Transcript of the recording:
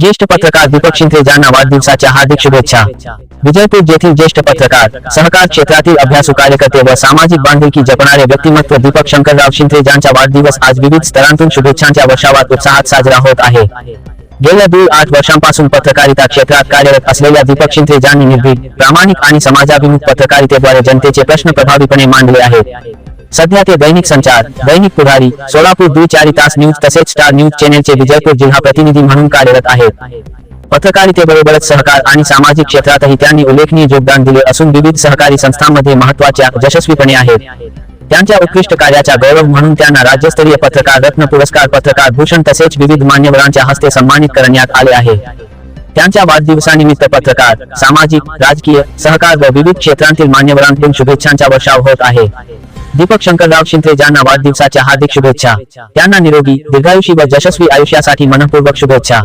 ज्येष्ठ पत्रकार दीपक शिंत्रे यांना वाढदिवसाच्या हार्दिक शुभेच्छा। विजयपूर येथील ज्येष्ठ पत्रकार, सहकार क्षेत्रातील अभ्यासू कार्यकर्ते व सामाजिक बांधिलकी जपणारे व्यक्तिमत्व दीपक शंकरराव शिंत्रे यांचा वाढदिवस आज विविध स्तरांतून शुभेच्छांच्या वर्षावात उत्साहात साजरा होत आहे। गेल्या 8 वर्षांपासून पत्रकारिता क्षेत्रात कार्यरत असलेल्या दीपक शिंत्रे यांनी निर्भीड, प्रामाणिक आणि समाजाभिमुख पत्रकारितेद्वारे जनतेचे प्रश्न प्रभावीपणे मांडले आहेत। सध्या ते दैनिक संचार, दैनिक पुढारी, सोलापूर 24 तास न्यूज तसेच स्टार न्यूज चॅनेलचे विजयपूर जिल्हा प्रतिनिधी म्हणून कार्यरत आहेत। पत्रकारितेबरोबरच सहकार आणि सामाजिक क्षेत्रातही त्यांनी उल्लेखनीय योगदान दिले असून विविध सहकारी संस्थांमध्ये महत्त्वाच्या यशस्वीपणे आहेत। त्यांच्या उत्कृष्ट कार्याचा गौरव म्हणून त्यांना राज्यस्तरीय पत्रकार रत्न पुरस्कार, पत्रकार भूषण तसेच विविध मान्यवरांच्या हस्ते सन्मानित करण्यात आले आहे। त्यांच्या वाढदिवसानिमित्त पत्रकार, सामाजिक, राजकीय, सहकार व विविध क्षेत्रांतील मान्यवरांकडून शुभेच्छांचा वर्षाव होत आहे। दीपक शंकरराव शिंत्रे यांना वाढदिवसाच्या हार्दिक शुभेच्छा। त्यांना निरोगी, दीर्घायुषी व यशस्वी आयुष्यासाठी मनःपूर्वक शुभेच्छा।